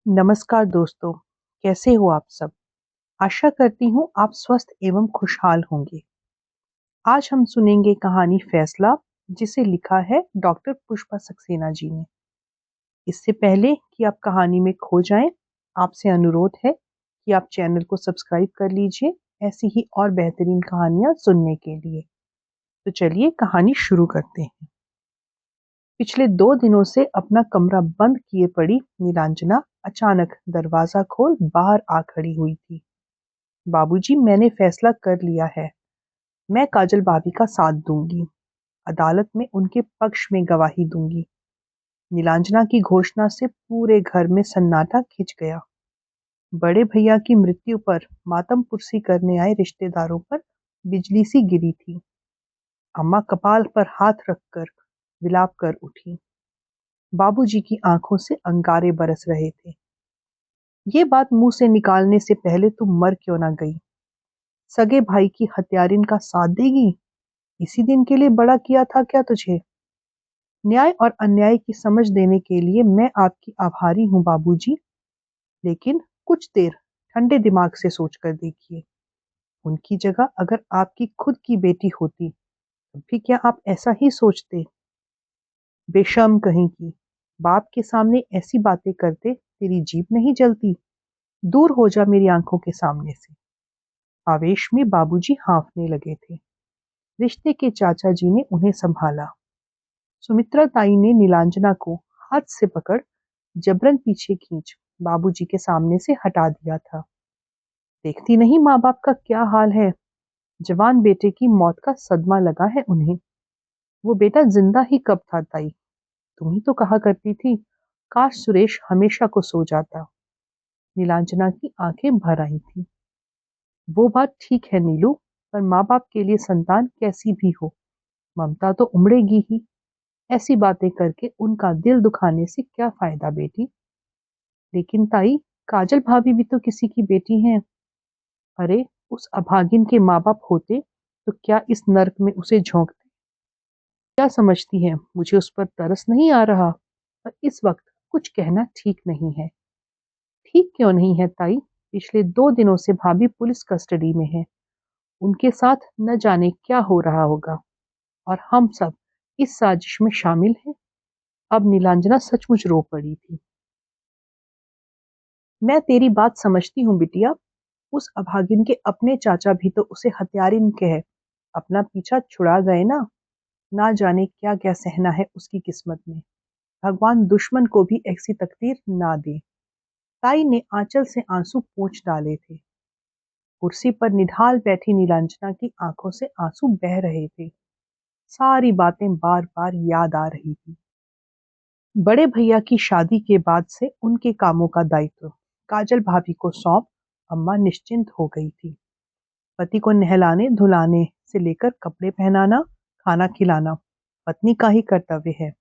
नमस्कार दोस्तों, कैसे हो आप सब? आशा करती हूँ आप स्वस्थ एवं खुशहाल होंगे। आज हम सुनेंगे कहानी फैसला, जिसे लिखा है डॉक्टर पुष्पा सक्सेना जी ने। इससे पहले कि आप कहानी में खो जाएं, आपसे अनुरोध है कि आप चैनल को सब्सक्राइब कर लीजिए ऐसी ही और बेहतरीन कहानियां सुनने के लिए। तो चलिए कहानी शुरू करते हैं। पिछले 2 दिनों से अपना कमरा बंद किए पड़ी नीलांजना अचानक दरवाजा खोल बाहर आ खड़ी हुई थी। बाबूजी, मैंने फैसला कर लिया है। मैं काजल भाभी का साथ दूंगी। अदालत में उनके पक्ष में गवाही दूंगी। नीलांजना की घोषणा से पूरे घर में सन्नाटा खिंच गया। बड़े भैया की मृत्यु पर मातम पुरसी करने आए रिश्तेदारों पर बिजली सी गिरी थी। अम्मा कपाल पर हाथ रखकर विलाप कर उठी। बाबूजी की आंखों से अंगारे बरस रहे थे। ये बात मुंह से निकालने से पहले तुम मर क्यों ना गई? सगे भाई की हत्यारिन का साथ देगी? इसी दिन के लिए बड़ा किया था क्या तुझे? न्याय और अन्याय की समझ देने के लिए मैं आपकी आभारी हूँ बाबूजी, लेकिन कुछ देर ठंडे दिमाग से सोच कर देखिए। उनकी जगह अगर आपकी खुद की बेटी होती, तब भी क्या आप ऐसा ही सोचते? बेशर्म कहीं की, बाप के सामने ऐसी बातें करते तेरी जीभ नहीं जलती? दूर हो जा मेरी आंखों के सामने से। आवेश में बाबूजी हाँफने लगे थे। रिश्ते के चाचा जी ने उन्हें संभाला। सुमित्रा ताई ने नीलांजना को हाथ से पकड़ जबरन पीछे खींच बाबूजी के सामने से हटा दिया था। देखती नहीं माँ बाप का क्या हाल है। जवान बेटे की मौत का सदमा लगा है उन्हें। वो बेटा जिंदा ही कब था ताई? तुम ही तो कहा करती थी, काश सुरेश हमेशा को सो जाता। नीलांजना की आंखें भर आई थी। वो बात ठीक है नीलू, पर माँ बाप के लिए संतान कैसी भी हो, ममता तो उमड़ेगी ही। ऐसी बातें करके उनका दिल दुखाने से क्या फायदा बेटी? लेकिन ताई, काजल भाभी भी तो किसी की बेटी हैं। अरे, उस अभागिन के माँ बाप होते तो क्या इस नर्क में उसे झोंकते? क्या समझती है मुझे उस पर तरस नहीं आ रहा? पर इस वक्त कुछ कहना ठीक नहीं है। ठीक क्यों नहीं है ताई? पिछले 2 दिनों से भाभी पुलिस कस्टडी में है। उनके साथ न जाने क्या हो रहा होगा, और हम सब इस साजिश में शामिल हैं। अब नीलांजना सचमुच रो पड़ी थी। मैं तेरी बात समझती हूँ बिटिया। उस अभागिन के अपने चाचा भी तो उसे हत्यारिन कह अपना पीछा छुड़ा गए ना। ना जाने क्या क्या सहना है उसकी किस्मत में। भगवान दुश्मन को भी ऐसी तकदीर ना दे। ताई ने आंचल से आंसू पोंछ डाले थे। कुर्सी पर निढाल बैठी नीलांजना की आंखों से आंसू बह रहे थे। सारी बातें बार बार याद आ रही थी। बड़े भैया की शादी के बाद से उनके कामों का दायित्व काजल भाभी को सौंप अम्मा निश्चिंत हो गई थी। पति को नहलाने धुलाने से लेकर कपड़े पहनाना, खाना खिलाना पत्नी का ही कर्तव्य है।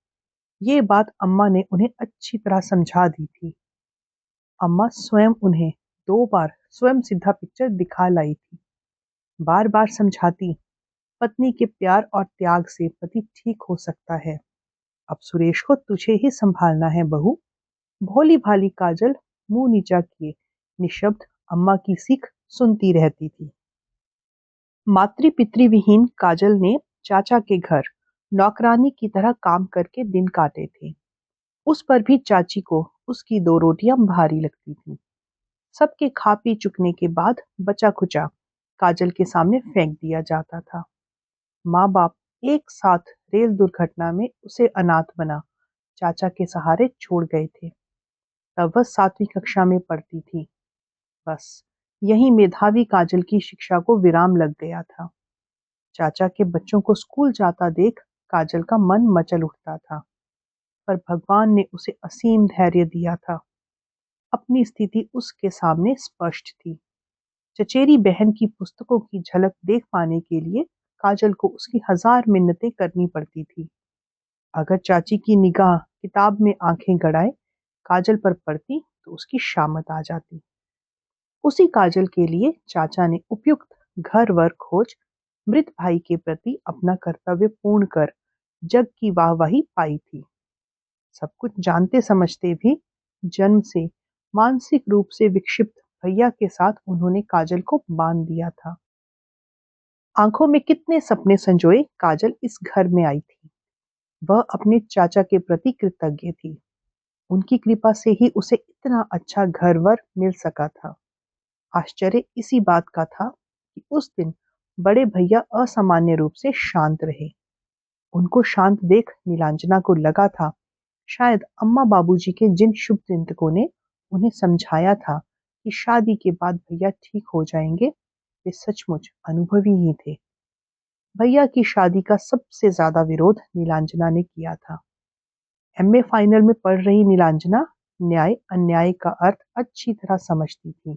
ये बात अम्मा ने उन्हें अच्छी तरह समझा दी थी। अम्मा स्वयं उन्हें 2 बार स्वयं सिद्धा पिक्चर दिखा लाई थी। बार बार समझाती, पत्नी के प्यार और त्याग से पति ठीक हो सकता है। अब सुरेश को तुझे ही संभालना है बहू। भोली भाली काजल मुंह नीचा किए निशब्द अम्मा की सीख सुनती रहती थी। मातृ पितृविहीन काजल ने चाचा के घर नौकरानी की तरह काम करके दिन काटे थे। उस पर भी चाची को उसकी 2 रोटियां भारी लगती थी। सबके खा पी चुकने के बाद बचा खुचा काजल के सामने फेंक दिया जाता था। माँ बाप एक साथ रेल दुर्घटना में उसे अनाथ बना चाचा के सहारे छोड़ गए थे। तब वह 7वीं कक्षा में पढ़ती थी। बस यही मेधावी काजल की शिक्षा को विराम लग गया था। चाचा के बच्चों को स्कूल जाता देख काजल का मन मचल उठता था, पर भगवान ने उसे असीम धैर्य दिया था। अपनी स्थिति उसके सामने स्पष्ट थी। चचेरी बहन की पुस्तकों की झलक देख पाने के लिए काजल को उसकी 1000 मिन्नतें करनी पड़ती थी। अगर चाची की निगाह किताब में आंखें गड़ाए काजल पर पड़ती तो उसकी शामत आ जाती। उसी काजल के लिए चाचा ने उपयुक्त घर वर खोज मृत भाई के प्रति अपना कर्तव्य पूर्ण कर जग की वाहवाही पाई थी। सब कुछ जानते समझते भी जन्म से मानसिक रूप से विक्षिप्त भैया के साथ उन्होंने काजल को बांध दिया था। आंखों में कितने सपने संजोए काजल इस घर में आई थी। वह अपने चाचा के प्रति कृतज्ञ थी। उनकी कृपा से ही उसे इतना अच्छा घर-वर मिल सका था। आश्चर्य इसी बात का था कि उस दिन बड़े भैया असामान्य रूप से शांत रहे। उनको शांत देख नीलांजना को लगा था शायद अम्मा बाबूजी के जिन शुभ चिंतकों ने उन्हें समझाया था कि शादी के बाद भैया ठीक हो जाएंगे, वे सचमुच अनुभवी ही थे। भैया की शादी का सबसे ज्यादा विरोध नीलांजना ने किया था। एमए फाइनल में पढ़ रही नीलांजना न्याय अन्याय का अर्थ अच्छी तरह समझती थी।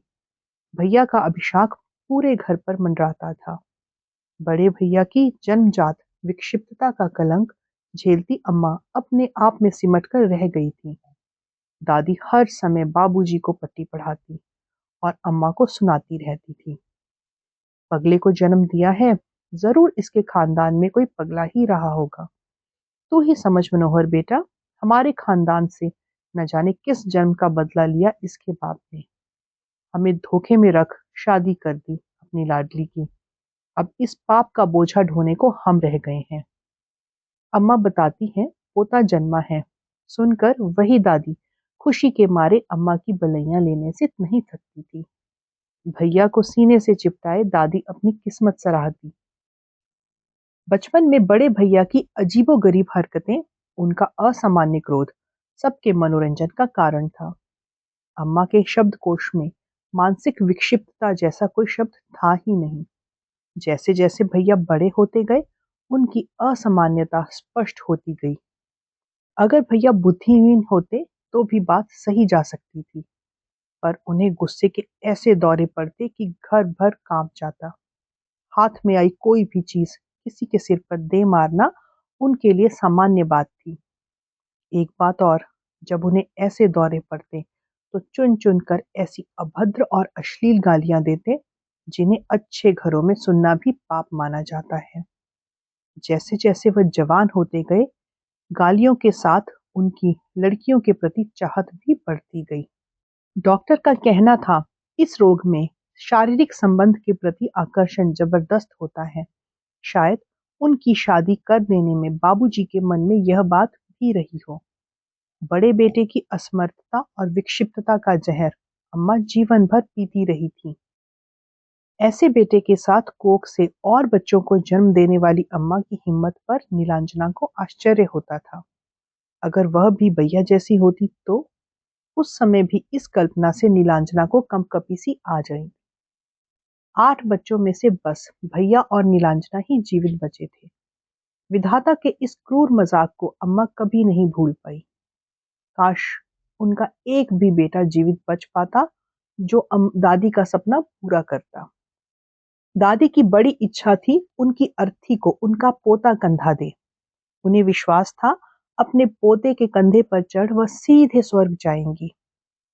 भैया का अभिशाप पूरे घर पर मंडराता था। बड़े भैया की जन्मजात विक्षिप्तता का कलंक झेलती अम्मा अपने आप में सिमटकर रह गई थी। दादी हर समय बाबूजी को पट्टी पढ़ाती और अम्मा को सुनाती रहती थी। पगले को जन्म दिया है, जरूर इसके खानदान में कोई पगला ही रहा होगा। तू ही समझ मनोहर बेटा, हमारे खानदान से न जाने किस जन्म का बदला लिया इसके बाप ने। हमें धोखे में रख शादी कर दी अपनी लाडली की। अब इस पाप का बोझा ढोने को हम रह गए हैं। अम्मा बताती हैं पोता जन्मा है। सुनकर वही दादी खुशी के मारे अम्मा की बलैया लेने से नहीं थकती थी। भैया को सीने से चिपटाए दादी अपनी किस्मत सराहती। बचपन में बड़े भैया की अजीबोगरीब हरकतें, उनका असामान्य क्रोध सबके मनोरंजन का कारण था। अम्मा के शब्दकोश में मानसिक विक्षिप्तता जैसा कोई शब्द था ही नहीं। जैसे जैसे भैया बड़े होते गए, उनकी असामान्यता स्पष्ट होती गई। अगर भैया बुद्धिहीन होते तो भी बात सही जा सकती थी, पर उन्हें गुस्से के ऐसे दौरे पड़ते कि घर भर कांप जाता। हाथ में आई कोई भी चीज किसी के सिर पर दे मारना उनके लिए सामान्य बात थी। एक बात और, जब उन्हें ऐसे दौरे पड़ते तो चुन चुन कर ऐसी अभद्र और अश्लील गालियां देते जिन्हें अच्छे घरों में सुनना भी पाप माना जाता है। जैसे जैसे वह जवान होते गए, गालियों के साथ उनकी लड़कियों के प्रति चाहत भी बढ़ती गई। डॉक्टर का कहना था इस रोग में शारीरिक संबंध के प्रति आकर्षण जबरदस्त होता है। शायद उनकी शादी कर देने में बाबूजी के मन में यह बात भी रही हो। बड़े बेटे की असमर्थता और विक्षिप्तता का जहर अम्मा जीवन भर पीती रही थी। ऐसे बेटे के साथ कोख से और बच्चों को जन्म देने वाली अम्मा की हिम्मत पर नीलांजना को आश्चर्य होता था। अगर वह भी भैया जैसी होती तो उस समय भी इस कल्पना से नीलांजना को कंपकपी सी आ जाएगी। 8 बच्चों में से बस भैया और नीलांजना ही जीवित बचे थे। विधाता के इस क्रूर मजाक को अम्मा कभी नहीं भूल पाई। काश उनका एक भी बेटा जीवित बच पाता जो दादी का सपना पूरा करता। दादी की बड़ी इच्छा थी उनकी अर्थी को उनका पोता कंधा दे। उन्हें विश्वास था अपने पोते के कंधे पर चढ़ वह सीधे स्वर्ग जाएंगी।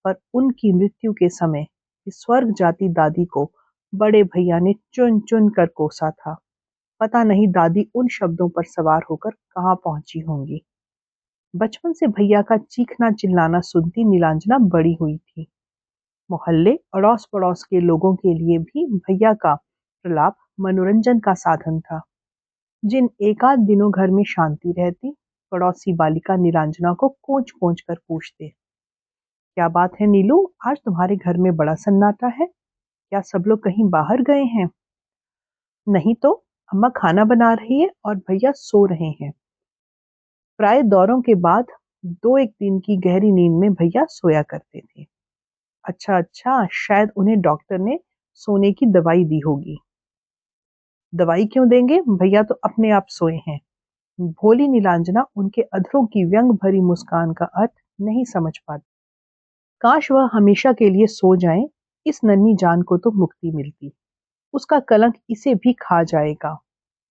पर उनकी मृत्यु के समय इस स्वर्ग जाती दादी को बड़े भैया ने चुन चुन कर कोसा था। पता नहीं दादी उन शब्दों पर सवार होकर कहाँ पहुंची होंगी। बचपन से भैया का चीखना चिल्लाना सुनती नीलांजना बड़ी हुई थी। मोहल्ले अड़ोस पड़ोस के लोगों के लिए भी भैया का प्रलाप मनोरंजन का साधन था। जिन एकाध दिनों घर में शांति रहती, पड़ोसी बालिका नीलांजना को कोंच कोंच कर पूछते, क्या बात है नीलू, आज तुम्हारे घर में बड़ा सन्नाटा है। क्या सब लोग कहीं बाहर गए हैं? नहीं तो, अम्मा खाना बना रही है और भैया सो रहे हैं। प्राय दौरों के बाद 2-1 दिन की गहरी नींद में भैया सोया करते थे। अच्छा अच्छा, शायद उन्हें डॉक्टर ने सोने की दवाई दी होगी। दवाई क्यों देंगे, भैया तो अपने आप सोए हैं। भोली नीलांजना उनके अधरों की व्यंग भरी मुस्कान का अर्थ नहीं समझ पाती। काश वह हमेशा के लिए सो जाएं, इस नन्ही जान को तो मुक्ति मिलती। उसका कलंक इसे भी खा जाएगा।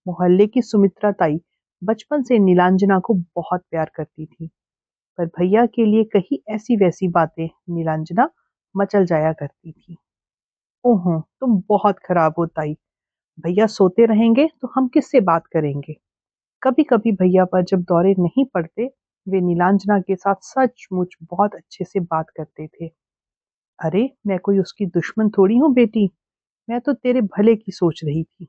मोहल्ले की सुमित्रा ताई बचपन से नीलांजना को बहुत प्यार करती थी, पर भैया के लिए कहीं ऐसी वैसी बातें नीलांजना मचल जाया करती थी। ओहो, तुम बहुत खराब हो ताई। भैया सोते रहेंगे तो हम किससे बात करेंगे। कभी कभी भैया पर जब दौरे नहीं पड़ते, वे नीलांजना के साथ सचमुच बहुत अच्छे से बात करते थे। अरे मैं कोई उसकी दुश्मन थोड़ी हूँ बेटी, मैं तो तेरे भले की सोच रही थी।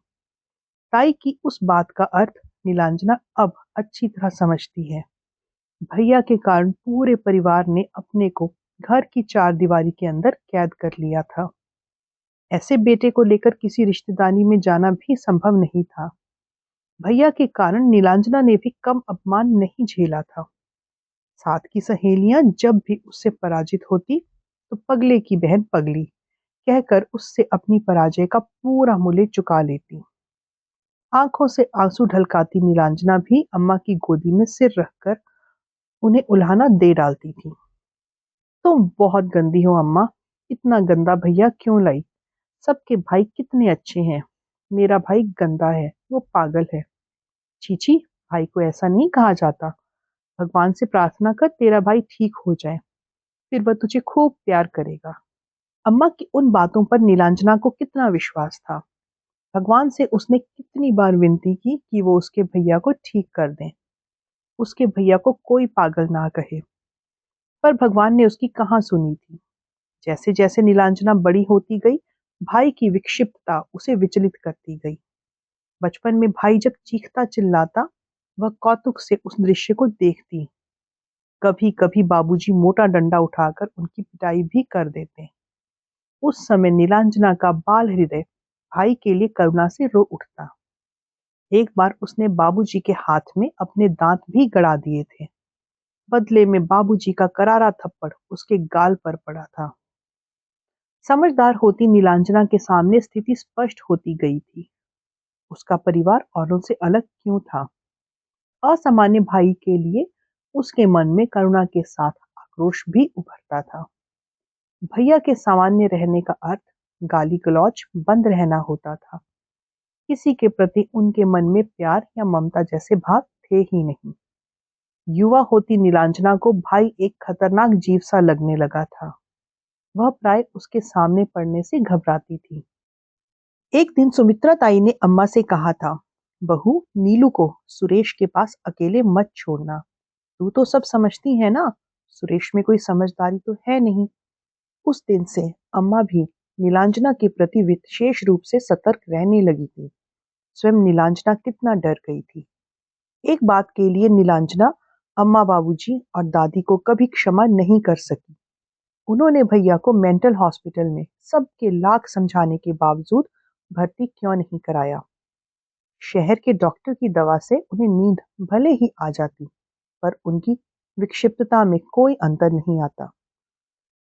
ताई की उस बात का अर्थ नीलांजना अब अच्छी तरह समझती है। भैया के कारण पूरे परिवार ने अपने को घर की चार दीवारी के अंदर कैद कर लिया था। ऐसे बेटे को लेकर किसी रिश्तेदारी में जाना भी संभव नहीं था। भैया के कारण नीलांजना ने भी कम अपमान नहीं झेला था। साथ की सहेलियां जब भी उससे पराजित होती तो पगले की बहन पगली कहकर उससे अपनी पराजय का पूरा मूल्य चुका लेती। आंखों से आंसू ढलकाती नीलांजना भी अम्मा की गोदी में सिर रखकर उन्हें उल्हाना दे डालती थी। तुम बहुत गंदी हो अम्मा, इतना गंदा भैया क्यों लाई? सबके भाई कितने अच्छे हैं। मेरा भाई गंदा है, वो पागल है। चीची, भाई को ऐसा नहीं कहा जाता। भगवान से प्रार्थना कर तेरा भाई ठीक हो जाए, फिर वह तुझे खूब प्यार करेगा। अम्मा की उन बातों पर नीलांजना को कितना विश्वास था। भगवान से उसने कितनी बार विनती की कि वो उसके भैया को ठीक कर दें, उसके भैया को कोई पागल ना कहे। पर भगवान ने उसकी कहाँ सुनी थी। जैसे जैसे नीलांजना बड़ी होती गई, भाई की विक्षिप्तता उसे विचलित करती गई। बचपन में भाई जब चीखता चिल्लाता, वह कौतुक से उस दृश्य को देखती। कभी कभी बाबूजी मोटा डंडा उठाकर उनकी पिटाई भी कर देते। उस समय नीलांजना का बाल हृदय भाई के लिए करुणा से रो उठता। एक बार उसने बाबूजी के हाथ में अपने दांत भी गड़ा दिए थे। बदले में बाबूजी का करारा थप्पड़ उसके गाल पर पड़ा था। समझदार होती नीलांजना के सामने स्थिति स्पष्ट होती गई थी। उसका परिवार औरों से अलग क्यों था? असामान्य भाई के लिए उसके मन में करुणा के साथ आक्रोश भी उभरता था। भैया के सामान्य रहने का अर्थ गाली गलौज बंद रहना होता था। किसी के प्रति उनके मन में प्यार या ममता जैसे भाव थे ही नहीं। युवा होती नीलांजना को भाई एक खतरनाक जीव सा लगने लगा था। वह प्राय उसके सामने पड़ने से घबराती थी। एक दिन सुमित्रा ताई ने अम्मा से कहा था, बहू, नीलू को सुरेश के पास अकेले मत छोड़ना। तू तो सब समझती है ना, सुरेश में कोई समझदारी तो है नहीं। उस दिन से अम्मा भी नीलांजना के प्रति विशेष रूप से सतर्क रहने लगी थी। स्वयं नीलांजना कितना डर गई थी। एक बात के लिए नीलांजना अम्मा, बाबूजी और दादी को कभी क्षमा नहीं कर सकी। उन्होंने भैया को मेंटल हॉस्पिटल में सबके लाख समझाने के बावजूद भर्ती क्यों नहीं कराया। शहर के डॉक्टर की दवा से उन्हें नींद भले ही आ जाती, पर उनकी विक्षिप्तता में कोई अंतर नहीं आता।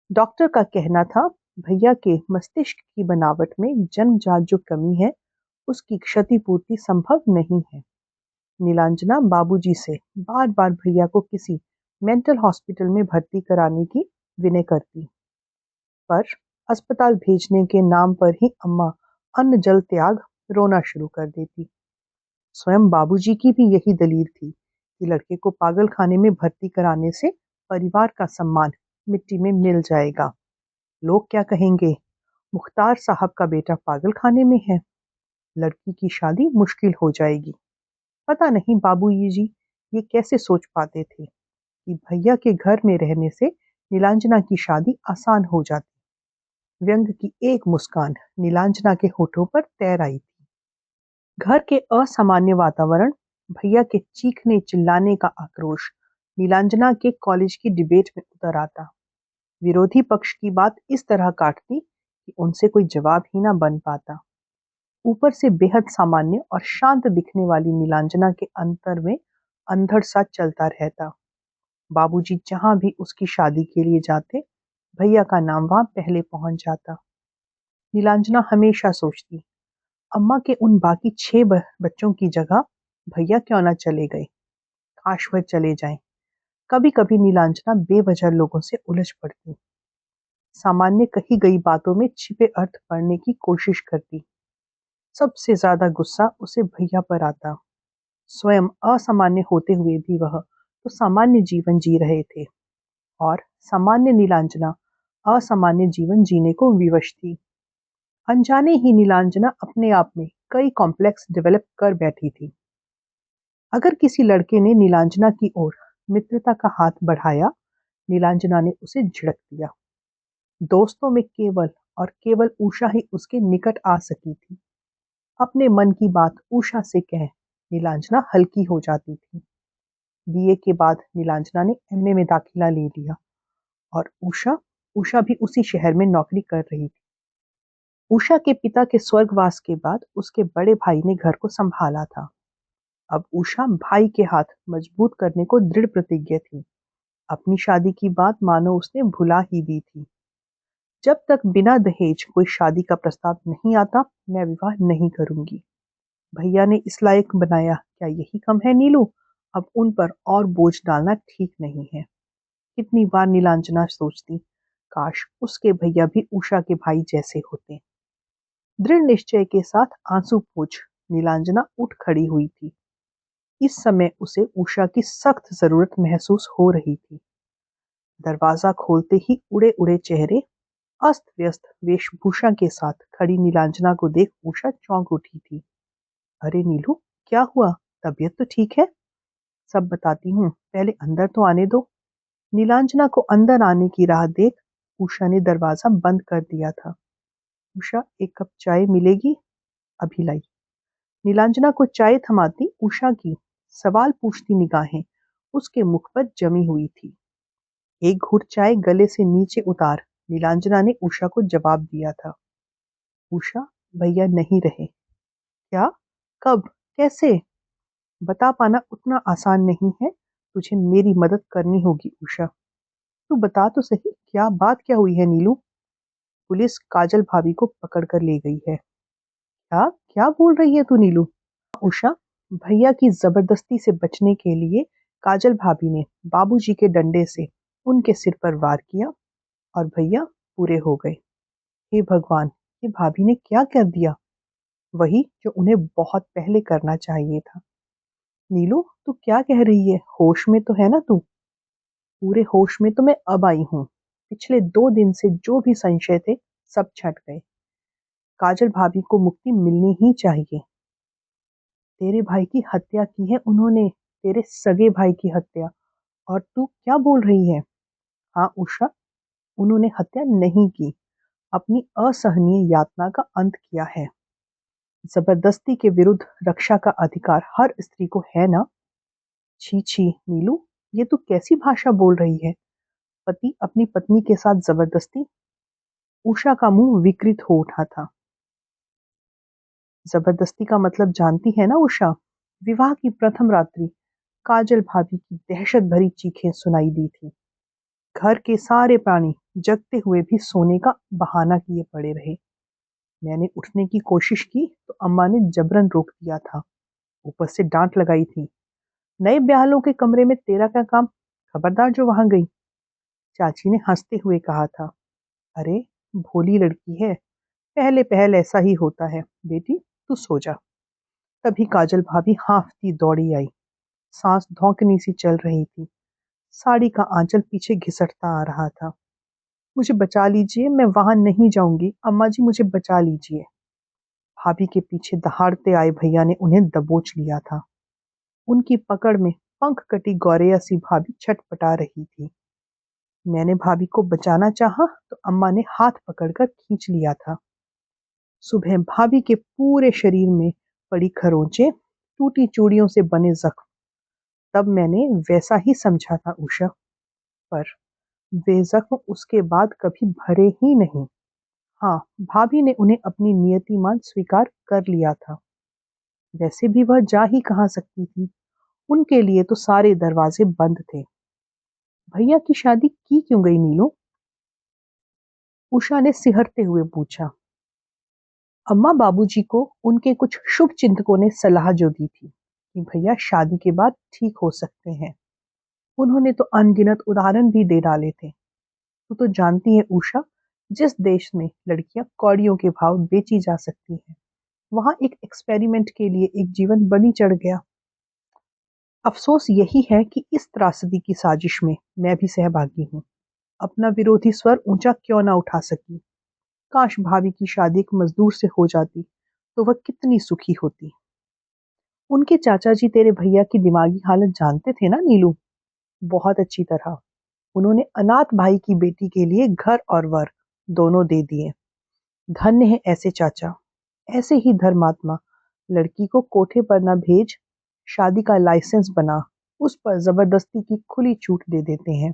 डॉक्टर का कहना था, भैया के मस्तिष्क की बनावट में जन्मजात जो कमी है, उसकी क्षतिपूर्ति संभव नहीं है। नीलांजना बाबूजी से बार बार भैया को किसी मेंटल हॉस्पिटल में भर्ती कराने की विनय करती, पर अस्पताल भेजने के नाम पर ही अम्मा अन्न जल त्याग रोना शुरू कर देती। स्वयं बाबूजी की भी यही दलील थी कि लड़के को पागल खाने में भर्ती कराने से परिवार का सम्मान मिट्टी में मिल जाएगा। लोग क्या कहेंगे, मुख्तार साहब का बेटा पागल खाने में है, लड़की की शादी मुश्किल हो जाएगी। पता नहीं बाबूजी जी ये कैसे सोच पाते थे कि भैया के घर में रहने से नीलांजना की शादी आसान हो जाती। व्यंग की एक मुस्कान नीलांजना के होठों पर तैर आई थी। घर के असामान्य वातावरण, भैया के चीखने चिल्लाने का आक्रोश नीलांजना के कॉलेज की डिबेट में उतर आता। विरोधी पक्ष की बात इस तरह काटती कि उनसे कोई जवाब ही ना बन पाता। ऊपर से बेहद सामान्य और शांत दिखने वाली नीलांजना के अंतर में अंधड़ सा चलता रहता। बाबूजी जहां भी उसकी शादी के लिए जाते, भैया का नाम वहां पहले पहुंच जाता। नीलांजना हमेशा सोचती, अम्मा के उन बाकी 6 बच्चों की जगह भैया क्यों ना चले गए, काश वह चले जाएं। कभी कभी नीलांजना बेवजह लोगों से उलझ पड़ती, सामान्य कही गई बातों में छिपे अर्थ पढ़ने की कोशिश करती। सबसे ज्यादा गुस्सा उसे भैया पर आता। स्वयं असामान्य होते हुए भी वह तो सामान्य जीवन जी रहे थे, और सामान्य नीलांजना असामान्य जीवन जीने को विवश थी। अनजाने ही नीलांजना अपने आप में कई कॉम्प्लेक्स डेवलप कर बैठी थी। अगर किसी लड़के ने नीलांजना की ओर मित्रता का हाथ बढ़ाया, नीलांजना ने उसे झिड़क दिया। दोस्तों में केवल और केवल उषा ही उसके निकट आ सकी थी। अपने मन की बात उषा से कह नीलांजना हल्की हो जाती थी। बीए के बाद नीलांजना ने एमए में दाखिला ले लिया और उषा उषा भी उसी शहर में नौकरी कर रही थी। उषा के पिता के स्वर्गवास के बाद उसके बड़े भाई ने घर को संभाला था। अब उषा भाई के हाथ मजबूत करने को दृढ़ प्रतिज्ञ थी। अपनी शादी की बात मानो उसने भुला ही दी थी। जब तक बिना दहेज कोई शादी का प्रस्ताव नहीं आता, मैं विवाह नहीं करूंगी। भैया ने इस लायक बनाया, क्या यही कम है नीलू? अब उन पर और बोझ डालना ठीक नहीं है। कितनी बार नीलांजना सोचती, काश उसके भैया भी उषा के भाई जैसे होते। दृढ़ निश्चय के साथ आंसू पोंछ नीलांजना उठ खड़ी हुई थी। इस समय उसे उषा की सख्त जरूरत महसूस हो रही थी। दरवाजा खोलते ही उड़े उड़े चेहरे, अस्त व्यस्त वेशभूषा के साथ खड़ी नीलांजना को देख उषा चौंक उठी थी। अरे नीलू, क्या हुआ? तबीयत तो ठीक है? सब बताती हूँ, पहले अंदर तो आने दो। नीलांजना को अंदर आने की राह देख उषा ने दरवाजा बंद कर दिया था। उषा, एक कप चाय मिलेगी? अभी लाई। नीलांजना को चाय थमाती उषा की सवाल पूछती निगाहें उसके मुख पर जमी हुई थी। एक घूंट चाय गले से नीचे उतार नीलांजना ने उषा को जवाब दिया था। उषा, भैया नहीं रहे। क्या? कब? कैसे? बता पाना उतना आसान नहीं है। तुझे मेरी मदद करनी होगी उषा। तू बता तो सही, क्या बात क्या हुई है नीलू? पुलिस काजल भाभी को पकड़ कर ले गई है। क्या क्या बोल रही है तू नीलू? उषा, भैया की जबरदस्ती से बचने के लिए काजल भाभी ने बाबूजी के डंडे से उनके सिर पर वार किया और भैया पूरे हो गए। हे भगवान, ये भाभी ने क्या कर दिया? वही जो उन्हें बहुत पहले करना चाहिए था। नीलू, तू क्या कह रही है? होश में तो है ना तू? पूरे होश में तो मैं अब आई हूँ। पिछले 2 दिन से जो भी संशय थे सब छट गए। काजल भाभी को मुक्ति मिलनी ही चाहिए। तेरे भाई की हत्या की है उन्होंने, तेरे सगे भाई की हत्या। और तू क्या बोल रही है? हाँ उषा, उन्होंने हत्या नहीं की, अपनी असहनीय यातना का अंत किया है। जबरदस्ती के विरुद्ध रक्षा का अधिकार हर स्त्री को है ना? छी छी नीलू, ये तू कैसी भाषा बोल रही है? पति अपनी पत्नी के साथ जबरदस्ती? उषा का मुंह विकृत हो उठा था। जबरदस्ती का मतलब जानती है ना उषा? विवाह की प्रथम रात्रि काजल भाभी की दहशत भरी चीखें सुनाई दी थी। घर के सारे प्राणी जगते हुए भी सोने का बहाना किए पड़े रहे। मैंने उठने की कोशिश की तो अम्मा ने जबरन रोक दिया था। ऊपर से डांट लगाई थी, नए ब्याहलों के कमरे में तेरा क्या काम? खबरदार जो वहां गई। चाची ने हंसते हुए कहा था, अरे भोली लड़की है, पहले पहल ऐसा ही होता है। बेटी तू सो जा। तभी काजल भाभी हांफती दौड़ी आई। सांस धौंकनी सी चल रही थी। साड़ी का आंचल पीछे घिसटता आ रहा था। मुझे बचा लीजिए, मैं वहां नहीं जाऊंगी। अम्मा जी मुझे बचा लीजिए। भाभी के पीछे दहाड़ते आए भैया ने उन्हें दबोच लिया था। उनकी पकड़ में पंख कटी गौरैया सी भाभी छटपटा रही थी। मैंने भाभी को बचाना चाहा तो अम्मा ने हाथ पकड़कर खींच लिया था। सुबह भाभी के पूरे शरीर में पड़ी खरोंचें, टूटी चूड़ियों से बने जख्म। तब मैंने वैसा ही समझा था उषा, पर वे जख्म उसके बाद कभी भरे ही नहीं। हाँ, भाभी ने उन्हें अपनी नियतिमान स्वीकार कर लिया था। वैसे भी वह जा ही कहाँ सकती थी। उनके लिए तो सारे दरवाजे बंद थे। भैया की शादी की क्यों गई नीलू? उषा ने सिहरते हुए पूछा। अम्मा, बाबूजी को उनके कुछ शुभ चिंतकों ने सलाह जो दी थी कि भैया शादी के बाद ठीक हो सकते हैं। उन्होंने तो अनगिनत उदाहरण भी दे डाले थे। तू तो जानती है उषा, जिस देश में लड़कियां कौड़ियों के भाव बेची जा सकती हैं, वहां एक एक्सपेरिमेंट के लिए एक जीवन बलि चढ़ गया। अफसोस यही है कि इस त्रासदी की साजिश में मैं भी सहभागी हूँ। अपना विरोधी स्वर ऊंचा क्यों ना उठा सकी। काश भाभी की शादी एक मजदूर से हो जाती तो वह कितनी सुखी होती। उनके चाचा जी तेरे भैया की दिमागी हालत जानते थे ना नीलू? बहुत अच्छी तरह। उन्होंने अनाथ भाई की बेटी के लिए घर और वर दोनों दे दिए। धन्य है ऐसे चाचा, ऐसे ही धर्मात्मा। लड़की को कोठे पर न भेज, शादी का लाइसेंस बना, उस पर जबरदस्ती की खुली छूट दे देते हैं।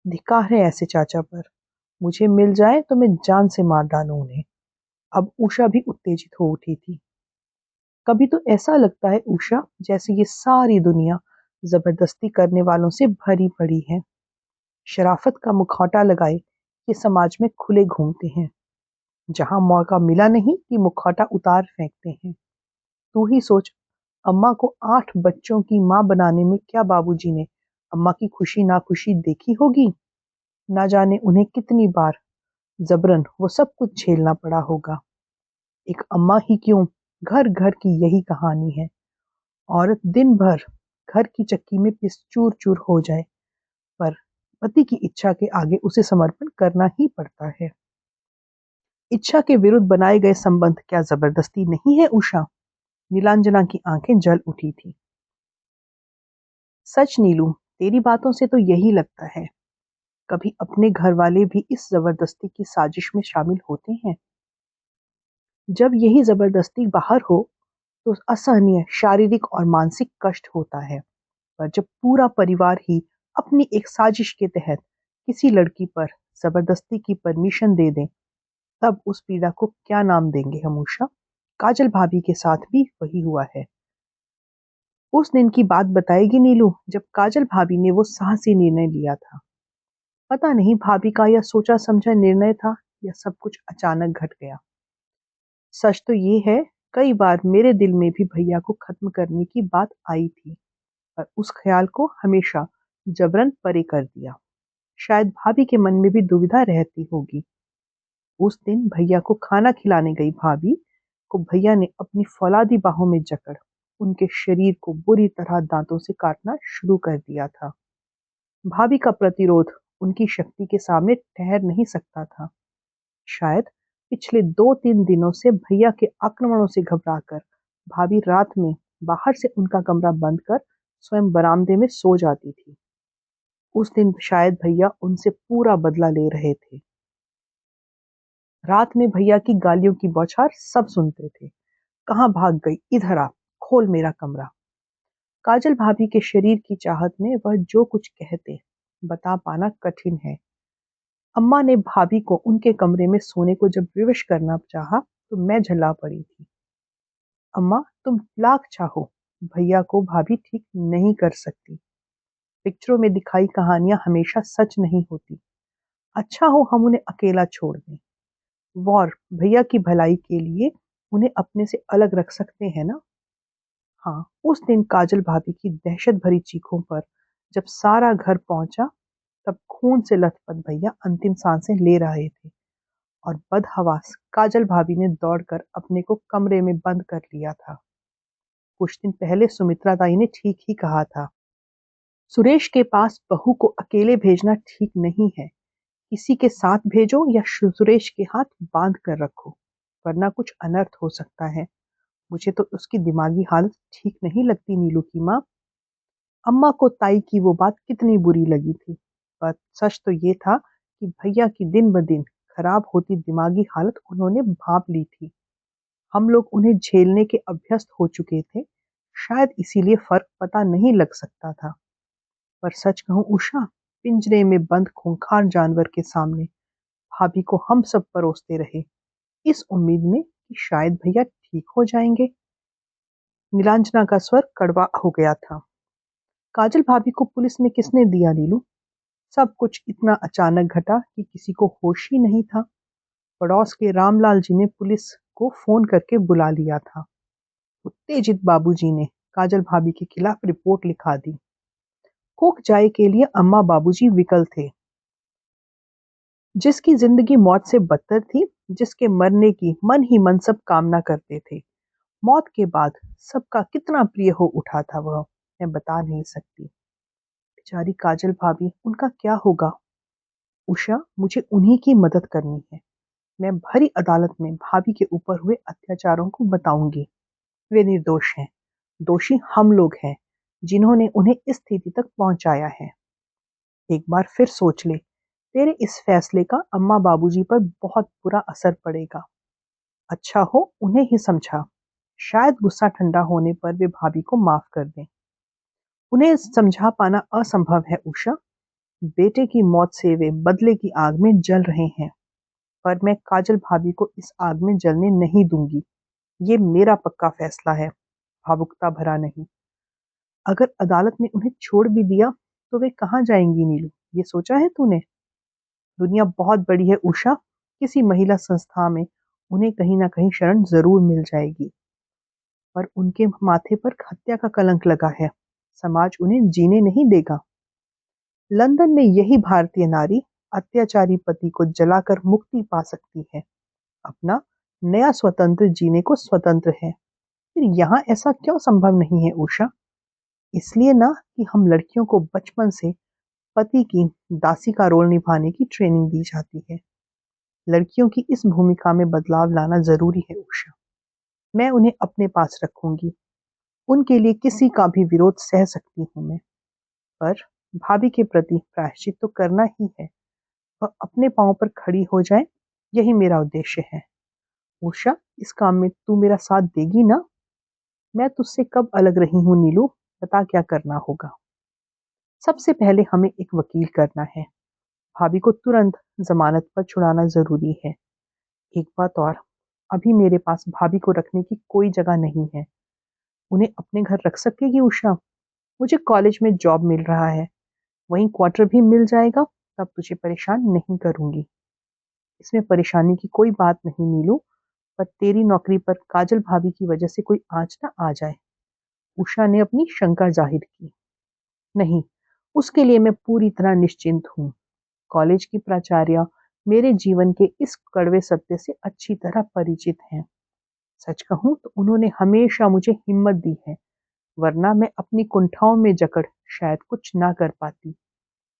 धिक्कार है ऐसे चाचा पर। मुझे मिल जाए तो मैं जान से मार डालूं उन्हें। अब उषा भी उत्तेजित हो उठी थी। कभी तो ऐसा लगता है उषा, जैसे ये सारी दुनिया जबरदस्ती करने वालों से भरी पड़ी है। शराफत का मुखौटा लगाए ये समाज में खुले घूमते हैं। जहां मौका मिला नहीं कि मुखौटा उतार फेंकते हैं। तू ही सोच, अम्मा को 8 बच्चों की माँ बनाने में क्या बाबूजी ने अम्मा की खुशी नाखुशी देखी होगी। ना जाने उन्हें कितनी बार जबरन वो सब कुछ झेलना पड़ा होगा। एक अम्मा ही क्यों, घर घर की यही कहानी है। औरत दिन भर घर की चक्की में पिस चूर चूर हो जाए, पर पति की इच्छा के आगे उसे समर्पण करना ही पड़ता है। इच्छा के विरुद्ध बनाए गए संबंध क्या जबरदस्ती नहीं है उषा? नीलांजना की आंखें जल उठी थी। सच नीलू, तेरी बातों से तो यही लगता है। कभी अपने घर वाले भी इस जबरदस्ती की साजिश में शामिल होते हैं? जब यही जबरदस्ती बाहर हो तो असहनीय शारीरिक और मानसिक कष्ट होता है, पर जब पूरा परिवार ही अपनी एक साजिश के तहत किसी लड़की पर जबरदस्ती की परमिशन दे दें, तब उस पीड़ा को क्या नाम देंगे हम उषा? काजल भाभी के साथ भी वही हुआ है। उस दिन की बात बताएगी नीलू, जब काजल भाभी ने वो साहसी निर्णय लिया था। पता नहीं भाभी का यह सोचा समझा निर्णय था या सब कुछ अचानक घट गया। सच तो ये है, कई बार मेरे दिल में भी भैया को खत्म करने की बात आई थी, पर उस ख्याल को हमेशा जबरन परे कर दिया। शायद भाभी के मन में भी दुविधा रहती होगी। उस दिन भैया को खाना खिलाने गई भाभी को भैया ने अपनी फौलादी बाहों में जकड़ उनके शरीर को बुरी तरह दांतों से काटना शुरू कर दिया था। भाभी का प्रतिरोध उनकी शक्ति के सामने ठहर नहीं सकता था। शायद पिछले 2-3 दिनों से भैया के आक्रमणों से घबराकर भाभी रात में बाहर से उनका कमरा बंद कर स्वयं बरामदे में सो जाती थी। उस दिन शायद भैया उनसे पूरा बदला ले रहे थे। रात में भैया की गालियों की बौछार सब सुनते थे। कहाँ भाग गई, इधर आ, खोल मेरा कमरा। काजल भाभी के शरीर की चाहत में वह जो कुछ कहते, बता पाना कठिन है। अम्मा ने भाभी को उनके कमरे में सोने को जब विवश करना चाहा, तो मैं झल्ला पड़ी थी। अम्मा, तुम लाख चाहो, भैया को भाभी ठीक नहीं कर सकती। पिक्चरों में दिखाई कहानियां हमेशा सच नहीं होती। अच्छा हो हम उन्हें अकेला छोड़ दें। वॉर भैया की भलाई के लिए उन्हें अपने से अलग रख सकते हैं ना? हाँ, उस दिन काजल भाभी की दहशत भरी चीखों पर जब सारा घर पहुंचा, तब खून से लथपथ भैया अंतिम सांसें ले रहे थे और बदहवास काजल भाभी ने दौड़कर अपने को कमरे में बंद कर लिया था। कुछ दिन पहले सुमित्रा ताई ने ठीक ही कहा था, सुरेश के पास बहू को अकेले भेजना ठीक नहीं है। किसी के साथ भेजो या सुरेश के हाथ बांध कर रखो, वरना कुछ अनर्थ हो सकता है। मुझे तो उसकी दिमागी हालत ठीक नहीं लगती नीलू की माँ। अम्मा को ताई की वो बात कितनी बुरी लगी थी, पर सच तो ये था कि भैया की दिन ब दिन खराब होती दिमागी हालत उन्होंने भांप ली थी। हम लोग उन्हें झेलने के अभ्यस्त हो चुके थे, शायद इसीलिए फर्क पता नहीं लग सकता था। पर सच कहूं उषा, पिंजरे में बंद खूंखार जानवर के सामने भाभी को हम सब परोसते रहे, इस उम्मीद में कि शायद भैया ठीक हो जाएंगे। नीलांजना का स्वर कड़वा हो गया था। काजल भाभी को पुलिस में किसने दिया नीलू? सब कुछ इतना अचानक घटा कि किसी को होश ही नहीं था। पड़ोस के रामलाल जी ने पुलिस को फोन करके बुला लिया था। उत्तेजित बाबूजी ने काजल भाभी के खिलाफ रिपोर्ट लिखा दी। कोक चाय के लिए अम्मा बाबूजी विकल थे। जिसकी जिंदगी मौत से बदतर थी, जिसके मरने की मन ही मन सब कामना करते थे, मौत के बाद सबका कितना प्रिय हो उठा था वह, मैं बता नहीं सकती। बेचारी काजल भाभी, उनका क्या होगा? उषा, मुझे उन्हीं की मदद करनी है। मैं भरी अदालत में भाभी के ऊपर हुए अत्याचारों को बताऊंगी। वे निर्दोष हैं। दोषी हम लोग हैं, जिन्होंने उन्हें इस स्थिति तक पहुंचाया है। एक बार फिर सोच ले, तेरे इस फैसले का अम्मा बाबूजी पर बहुत बुरा असर पड़ेगा। अच्छा हो उन्हें ही समझा। शायद गुस्सा ठंडा होने पर वे भाभी को माफ कर दें। उन्हें समझा पाना असंभव है उषा। बेटे की मौत से वे बदले की आग में जल रहे हैं, पर मैं काजल भाभी को इस आग में जलने नहीं दूंगी। ये मेरा पक्का फैसला है, भावुकता भरा नहीं। अगर अदालत ने उन्हें छोड़ भी दिया तो वे कहाँ जाएंगी नीलू, ये सोचा है तूने? दुनिया बहुत बड़ी है उषा, किसी महिला संस्था में उन्हें कहीं ना कहीं शरण जरूर मिल जाएगी। पर उनके माथे पर हत्या का कलंक लगा है, समाज उन्हें जीने नहीं देगा। लंदन में यही भारतीय नारी अत्याचारी पति को जलाकर मुक्ति पा सकती है, अपना नया स्वतंत्र जीने को स्वतंत्र है। फिर यहाँ ऐसा क्यों संभव नहीं है उषा? इसलिए ना कि हम लड़कियों को बचपन से पति की दासी का रोल निभाने की ट्रेनिंग दी जाती है। लड़कियों की इस भूमिका में बदलाव लाना जरूरी है उषा। मैं उन्हें अपने पास रखूंगी, उनके लिए किसी का भी विरोध सह सकती हूँ मैं। पर भाभी के प्रति प्रायश्चित तो करना ही है। वह अपने पांव पर खड़ी हो जाए, यही मेरा उद्देश्य है। उषा, इस काम में तू मेरा साथ देगी ना? मैं तुझसे कब अलग रही हूँ नीलू, बता क्या करना होगा। सबसे पहले हमें एक वकील करना है। भाभी को तुरंत जमानत पर छुड़ाना जरूरी है। एक बात और, अभी मेरे पास भाभी को रखने की कोई जगह नहीं है। उन्हें अपने घर रख सकेगी उषा? मुझे कॉलेज में जॉब मिल रहा है, वहीं क्वार्टर भी मिल जाएगा, तब तुझे परेशान नहीं करूंगी। इसमें परेशानी की कोई बात नहीं नीलू, पर तेरी नौकरी पर काजल भाभी की वजह से कोई आंच ना आ जाए। उषा ने अपनी शंका जाहिर की। नहीं, उसके लिए मैं पूरी तरह निश्चिंत हूँ। कॉलेज की प्राचार्य मेरे जीवन के इस कड़वे सत्य से अच्छी तरह परिचित हैं। सच कहूँ तो उन्होंने हमेशा मुझे हिम्मत दी है, वरना मैं अपनी कुंठाओं में जकड़ शायद कुछ ना कर पाती।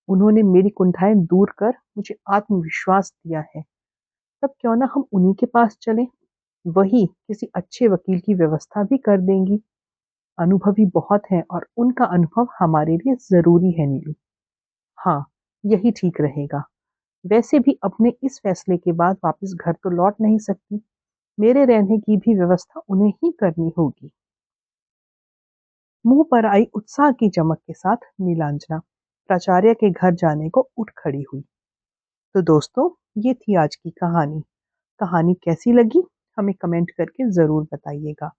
उन्होंने मेरी कुंठाएं दूर कर मुझे आत्मविश्वास दिया है। तब क्यों ना हम उन्हीं के पास चलें? वही किसी अच्छे वकील की व्यवस्था भी कर देंगी। अनुभवी बहुत हैं और उनका अनुभव हमारे लिए जरूरी है नीलू। हाँ, यही ठीक रहेगा। वैसे भी अपने इस फैसले के बाद वापस घर तो लौट नहीं सकती। मेरे रहने की भी व्यवस्था उन्हें ही करनी होगी। मुंह पर आई उत्साह की चमक के साथ नीलांजना प्राचार्य के घर जाने को उठ खड़ी हुई। तो दोस्तों, ये थी आज की कहानी। कहानी कैसी लगी हमें कमेंट करके ज़रूर बताइएगा।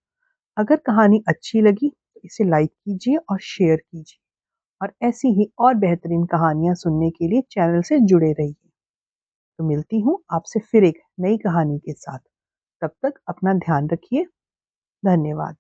अगर कहानी अच्छी लगी तो इसे लाइक कीजिए और शेयर कीजिए, और ऐसी ही और बेहतरीन कहानियाँ सुनने के लिए चैनल से जुड़े रहिए। तो मिलती हूँ आपसे फिर एक नई कहानी के साथ। तब तक अपना ध्यान रखिए। धन्यवाद।